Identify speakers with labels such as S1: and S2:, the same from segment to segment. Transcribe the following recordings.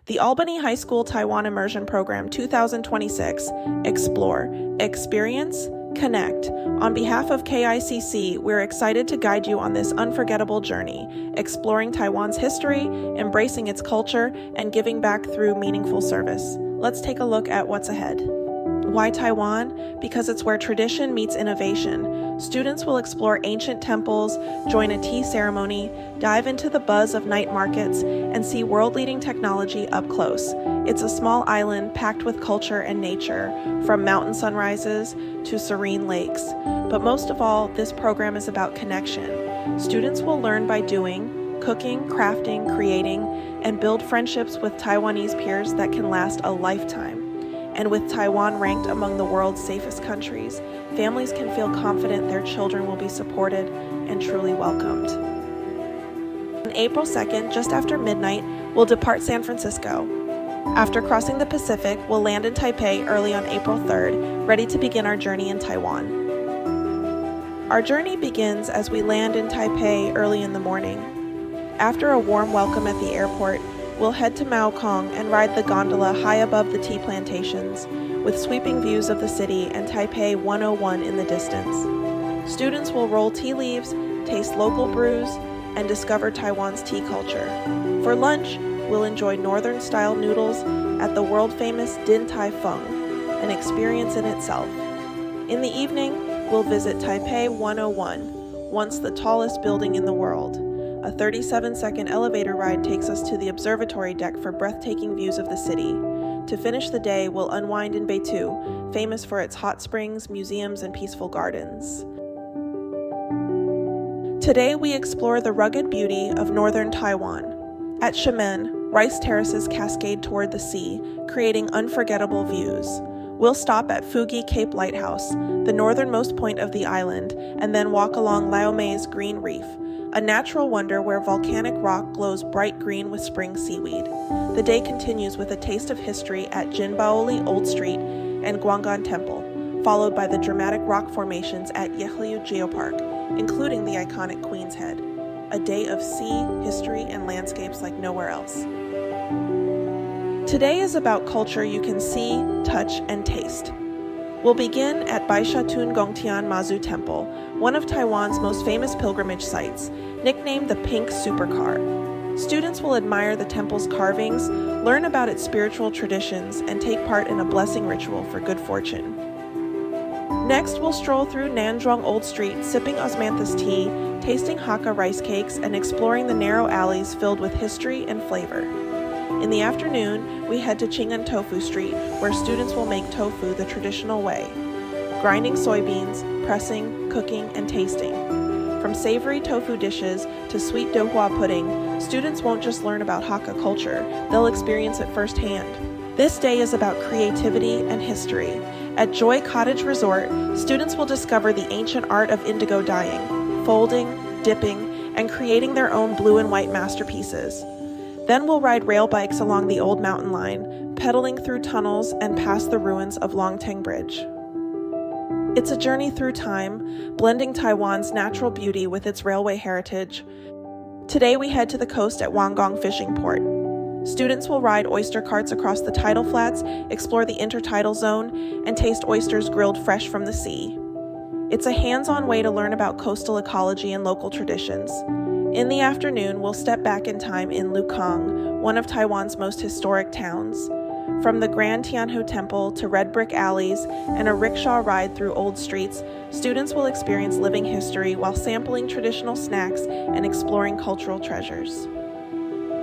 S1: The Albany High School Taiwan Immersion Program 2026, Explore, Experience, Connect. On behalf of KICC, we're excited to guide you on this unforgettable journey, exploring Taiwan's history, embracing its culture, and giving back through meaningful service. Let's take a look at what's ahead. Why Taiwan? Because it's where tradition meets innovation. Students will explore ancient temples, join a tea ceremony, dive into the buzz of night markets, and see world-leading technology up close. It's a small island packed with culture and nature, from mountain sunrises to serene lakes. But most of all, this program is about connection. Students will learn by doing, cooking, crafting, creating, and build friendships with Taiwanese peers that can last a lifetime. And with Taiwan ranked among the world's safest countries, families can feel confident their children will be supported and truly welcomed. On April 2nd, just after midnight, we'll depart San Francisco. After crossing the Pacific, we'll land in Taipei early on April 3rd, ready to begin our journey in Taiwan. Our journey begins as we land in Taipei early in the morning. After a warm welcome at the airport, we'll head to Maokong and ride the gondola high above the tea plantations, with sweeping views of the city and Taipei 101 in the distance. Students will roll tea leaves, taste local brews, and discover Taiwan's tea culture. For lunch, we'll enjoy northern-style noodles at the world-famous Din Tai Fung, an experience in itself. In the evening, we'll visit Taipei 101, once the tallest building in the world. A 37-second elevator ride takes us to the observatory deck for breathtaking views of the city. To finish the day, we'll unwind in Beitou, famous for its hot springs, museums, and peaceful gardens. Today, we explore the rugged beauty of northern Taiwan. At Xiamen, rice terraces cascade toward the sea, creating unforgettable views. We'll stop at Fugi Cape Lighthouse, the northernmost point of the island, and then walk along Laomei's Green Reef, a natural wonder where volcanic rock glows bright green with spring seaweed. The day continues with a taste of history at Jinbaoli Old Street and Guangan Temple, followed by the dramatic rock formations at Yehliu Geopark, including the iconic Queen's Head. A day of sea, history, and landscapes like nowhere else. Today is about culture you can see, touch, and taste. We'll begin at Baishatun Gongtian Mazu Temple, one of Taiwan's most famous pilgrimage sites, nicknamed the Pink Supercar. Students will admire the temple's carvings, learn about its spiritual traditions, and take part in a blessing ritual for good fortune. Next, we'll stroll through Nanzhuang Old Street, sipping osmanthus tea, tasting Hakka rice cakes, and exploring the narrow alleys filled with history and flavor. In the afternoon, we head to Qing'an Tofu Street, where students will make tofu the traditional way, grinding soybeans, pressing, cooking, and tasting. From savory tofu dishes to sweet douhua pudding, students won't just learn about Hakka culture, they'll experience it firsthand. This day is about creativity and history. At Joy Cottage Resort, students will discover the ancient art of indigo dyeing, folding, dipping, and creating their own blue and white masterpieces. Then we'll ride rail bikes along the old mountain line, pedaling through tunnels and past the ruins of Longteng Bridge. It's a journey through time, blending Taiwan's natural beauty with its railway heritage. Today we head to the coast at Wanggong Fishing Port. Students will ride oyster carts across the tidal flats, explore the intertidal zone, and taste oysters grilled fresh from the sea. It's a hands-on way to learn about coastal ecology and local traditions. In the afternoon, we'll step back in time in Lukang, one of Taiwan's most historic towns. From the Grand Tianhu Temple to red brick alleys and a rickshaw ride through old streets, students will experience living history while sampling traditional snacks and exploring cultural treasures.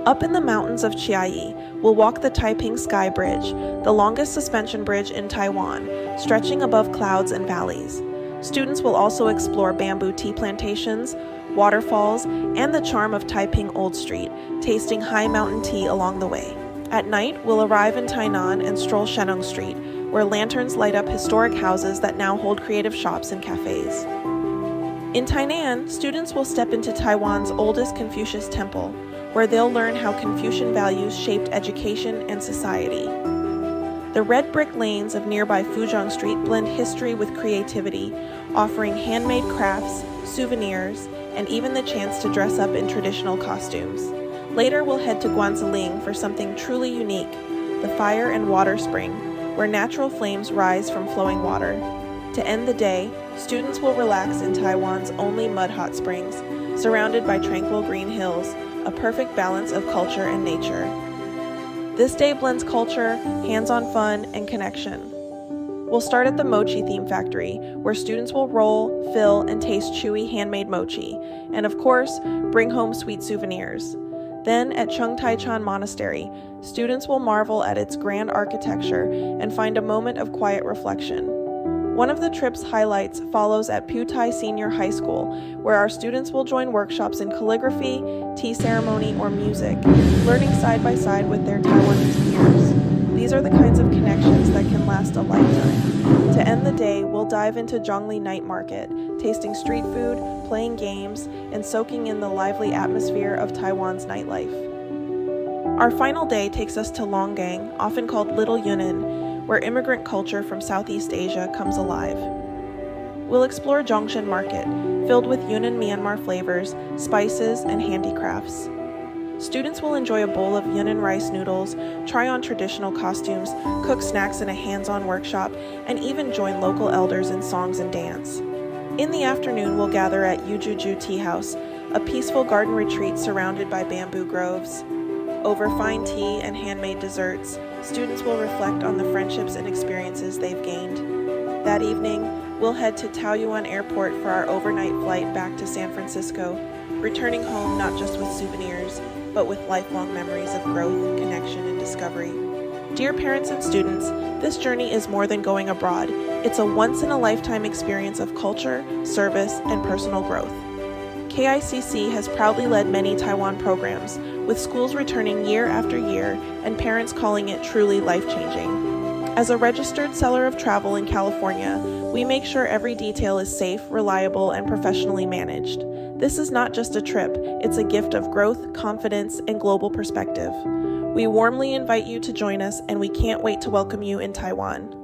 S1: Up in the mountains of Chiayi, we'll walk the Taiping Sky Bridge, the longest suspension bridge in Taiwan, stretching above clouds and valleys. Students will also explore bamboo tea plantations, waterfalls, and the charm of Taiping Old Street, tasting high mountain tea along the way. At night, we'll arrive in Tainan and stroll Shenong Street, where lanterns light up historic houses that now hold creative shops and cafes. In Tainan, students will step into Taiwan's oldest Confucius temple, where they'll learn how Confucian values shaped education and society. The red brick lanes of nearby Fuzhong Street blend history with creativity, offering handmade crafts, souvenirs, and even the chance to dress up in traditional costumes. Later, we'll head to Guanziling for something truly unique, the Fire and Water Spring, where natural flames rise from flowing water. To end the day, students will relax in Taiwan's only mud hot springs, surrounded by tranquil green hills, a perfect balance of culture and nature. This day blends culture, hands-on fun, and connection. We'll start at the Mochi Theme Factory, where students will roll, fill, and taste chewy handmade mochi, and of course, bring home sweet souvenirs. Then, at Chung Tai Chan Monastery, students will marvel at its grand architecture and find a moment of quiet reflection. One of the trip's highlights follows at Beitou Senior High School, where our students will join workshops in calligraphy, tea ceremony, or music, learning side by side with their Taiwanese peers. These are the kinds of connections that can last a lifetime. To end the day, we'll dive into Zhongli Night Market, tasting street food, playing games, and soaking in the lively atmosphere of Taiwan's nightlife. Our final day takes us to Longgang, often called Little Yunnan, where immigrant culture from Southeast Asia comes alive. We'll explore Zhongshan Market, filled with Yunnan Myanmar flavors, spices, and handicrafts. Students will enjoy a bowl of Yunnan rice noodles, try on traditional costumes, cook snacks in a hands-on workshop, and even join local elders in songs and dance. In the afternoon, we'll gather at Yujuju Tea House, a peaceful garden retreat surrounded by bamboo groves. Over fine tea and handmade desserts, students will reflect on the friendships and experiences they've gained. That evening, we'll head to Taoyuan Airport for our overnight flight back to San Francisco, returning home not just with souvenirs, but with lifelong memories of growth, connection, and discovery. Dear parents and students, this journey is more than going abroad. It's a once-in-a-lifetime experience of culture, service, and personal growth. KICC has proudly led many Taiwan programs, with schools returning year after year and parents calling it truly life-changing. As a registered seller of travel in California, we make sure every detail is safe, reliable, and professionally managed. This is not just a trip, it's a gift of growth, confidence, and global perspective. We warmly invite you to join us, and we can't wait to welcome you in Taiwan.